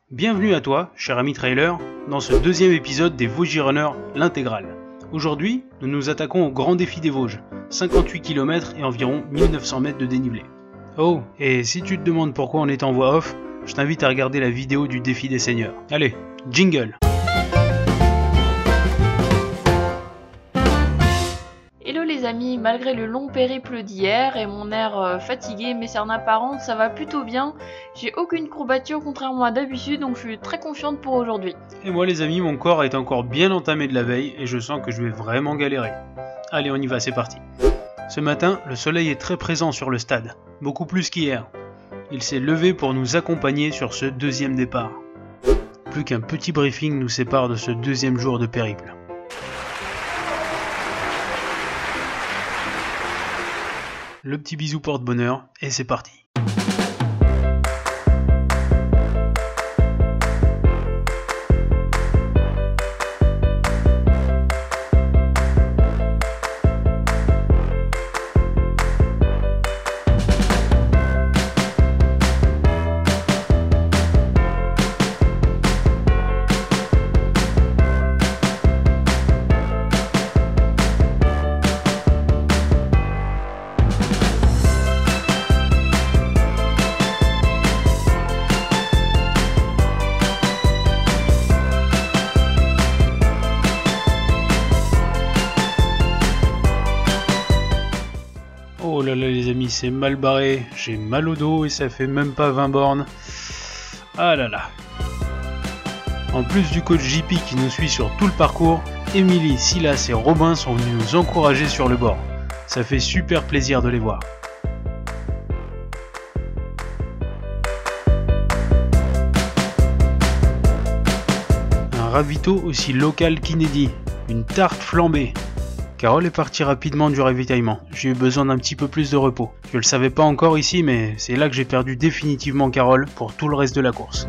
Bienvenue à toi, cher ami trailer, dans ce deuxième épisode des Vosgy Runners, l'intégrale. Aujourd'hui, nous nous attaquons au grand défi des Vosges, 58 km et environ 1900 mètres de dénivelé. Oh, et si tu te demandes pourquoi on est en voix off, je t'invite à regarder la vidéo du défi des seigneurs. Allez, jingle! Hello les amis, malgré le long périple d'hier et mon air fatigué mais cernes apparentes, ça va plutôt bien. J'ai aucune courbature contrairement à d'habitude, donc je suis très confiante pour aujourd'hui. Et moi les amis, mon corps est encore bien entamé de la veille et je sens que je vais vraiment galérer. Allez, on y va, c'est parti. Ce matin, le soleil est très présent sur le stade, beaucoup plus qu'hier. Il s'est levé pour nous accompagner sur ce deuxième départ. Plus qu'un petit briefing nous sépare de ce deuxième jour de périple. Le petit bisou porte-bonheur, et c'est parti. Oh là là les amis, c'est mal barré, j'ai mal au dos et ça fait même pas 20 bornes. Ah là là. En plus du coach JP qui nous suit sur tout le parcours, Émilie, Silas et Robin sont venus nous encourager sur le bord. Ça fait super plaisir de les voir. Un ravito aussi local qu'inédit, une tarte flambée. Carole est partie rapidement du ravitaillement, j'ai eu besoin d'un petit peu plus de repos. Je le savais pas encore ici, mais c'est là que j'ai perdu définitivement Carole pour tout le reste de la course.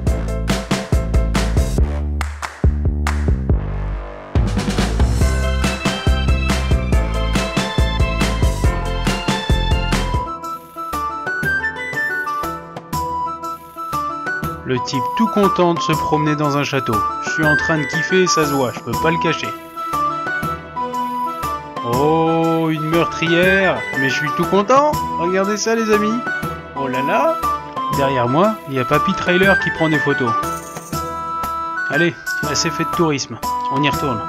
Le type tout content de se promener dans un château. Je suis en train de kiffer et ça se voit, je peux pas le cacher. Oh, une meurtrière! Mais je suis tout content! Regardez ça les amis! Oh là là! Derrière moi, il y a Papy Trailer qui prend des photos. Allez, assez fait de tourisme, on y retourne.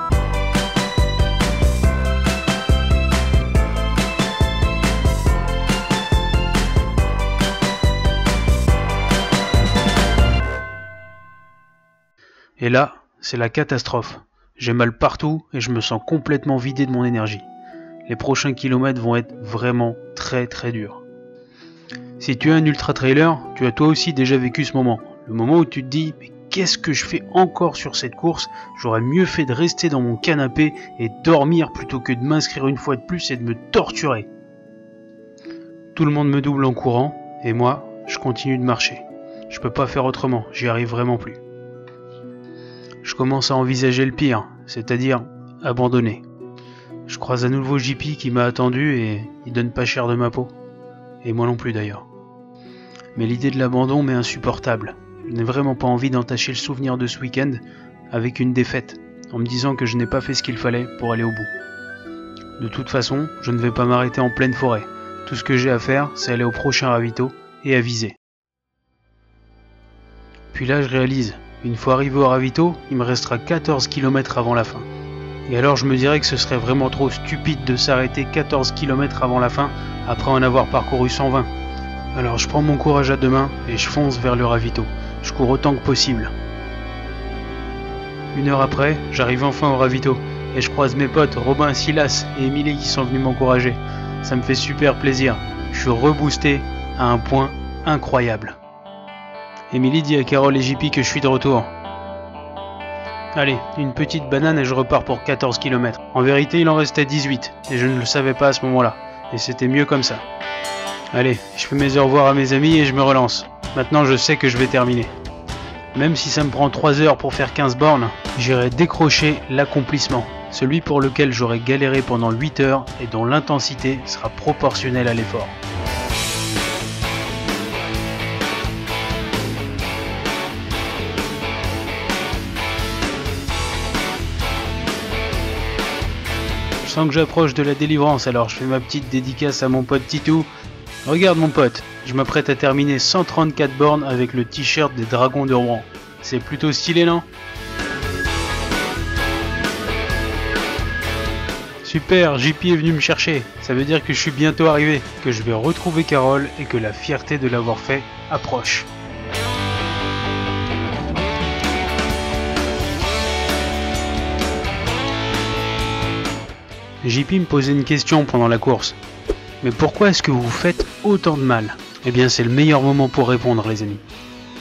Et là, c'est la catastrophe. J'ai mal partout et je me sens complètement vidé de mon énergie. Les prochains kilomètres vont être vraiment très durs. Si tu es un ultra trailer, tu as toi aussi déjà vécu ce moment. Le moment où tu te dis mais qu'est-ce que je fais encore sur cette course? J'aurais mieux fait de rester dans mon canapé et dormir plutôt que de m'inscrire une fois de plus et de me torturer. Tout le monde me double en courant et moi, je continue de marcher. Je peux pas faire autrement, j'y arrive vraiment plus. Je commence à envisager le pire, c'est-à-dire abandonner. Je croise à nouveau JP qui m'a attendu et il donne pas cher de ma peau. Et moi non plus d'ailleurs. Mais l'idée de l'abandon m'est insupportable. Je n'ai vraiment pas envie d'entacher le souvenir de ce week-end avec une défaite, en me disant que je n'ai pas fait ce qu'il fallait pour aller au bout. De toute façon, je ne vais pas m'arrêter en pleine forêt. Tout ce que j'ai à faire, c'est aller au prochain ravito et aviser. Puis là, je réalise. Une fois arrivé au ravito, il me restera 14 km avant la fin. Et alors je me dirais que ce serait vraiment trop stupide de s'arrêter 14 km avant la fin après en avoir parcouru 120. Alors je prends mon courage à deux mains et je fonce vers le ravito. Je cours autant que possible. Une heure après, j'arrive enfin au ravito et je croise mes potes Robin, Silas et Émilie qui sont venus m'encourager. Ça me fait super plaisir. Je suis reboosté à un point incroyable. Émilie dit à Carole et JP que je suis de retour. Allez, une petite banane et je repars pour 14 km. En vérité, il en restait 18 et je ne le savais pas à ce moment-là. Et c'était mieux comme ça. Allez, je fais mes au revoir à mes amis et je me relance. Maintenant, je sais que je vais terminer. Même si ça me prend 3 heures pour faire 15 bornes, j'irai décrocher l'accomplissement. Celui pour lequel j'aurai galéré pendant 8 heures et dont l'intensité sera proportionnelle à l'effort. Je sens que j'approche de la délivrance, alors je fais ma petite dédicace à mon pote Titou. Regarde mon pote, je m'apprête à terminer 134 bornes avec le t-shirt des Dragons de Rouen. C'est plutôt stylé, non? Super, JP est venu me chercher. Ça veut dire que je suis bientôt arrivé, que je vais retrouver Carole et que la fierté de l'avoir fait approche. JP me posait une question pendant la course. Mais pourquoi est-ce que vous vous faites autant de mal? Eh bien, c'est le meilleur moment pour répondre, les amis.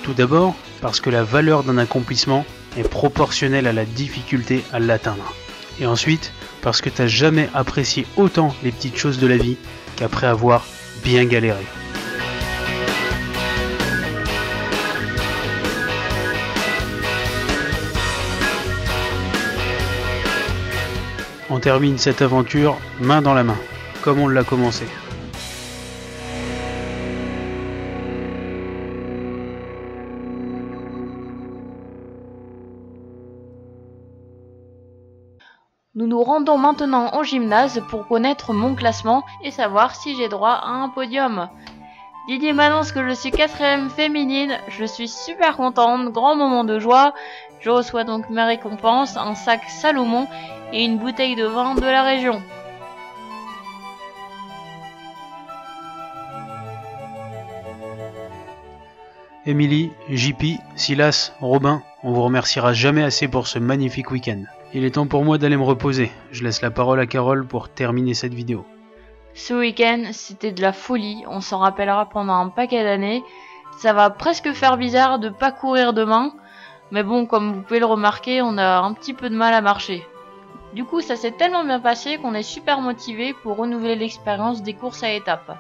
Tout d'abord, parce que la valeur d'un accomplissement est proportionnelle à la difficulté à l'atteindre. Et ensuite, parce que t'as jamais apprécié autant les petites choses de la vie qu'après avoir bien galéré. On termine cette aventure main dans la main, comme on l'a commencé. Nous nous rendons maintenant au gymnase pour connaître mon classement et savoir si j'ai droit à un podium. Didier m'annonce que je suis 4ème féminine, je suis super contente, grand moment de joie. Je reçois donc mes récompenses, un sac Salomon et une bouteille de vin de la région. Émilie, JP, Silas, Robin, on vous remerciera jamais assez pour ce magnifique week-end. Il est temps pour moi d'aller me reposer. Je laisse la parole à Carole pour terminer cette vidéo. Ce week-end, c'était de la folie, on s'en rappellera pendant un paquet d'années. Ça va presque faire bizarre de pas courir demain, mais bon, comme vous pouvez le remarquer, on a un petit peu de mal à marcher. Du coup, ça s'est tellement bien passé qu'on est super motivé pour renouveler l'expérience des courses à étapes.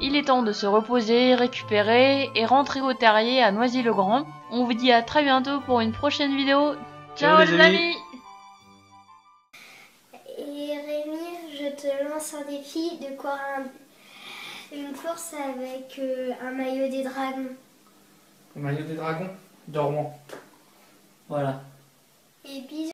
Il est temps de se reposer, récupérer et rentrer au terrier à Noisy-le-Grand. On vous dit à très bientôt pour une prochaine vidéo. Ciao les amis! Et Rémi, je te lance un défi de courir une course avec un maillot des dragons. Le maillot des dragons de Rouen. Voilà. Et bisous.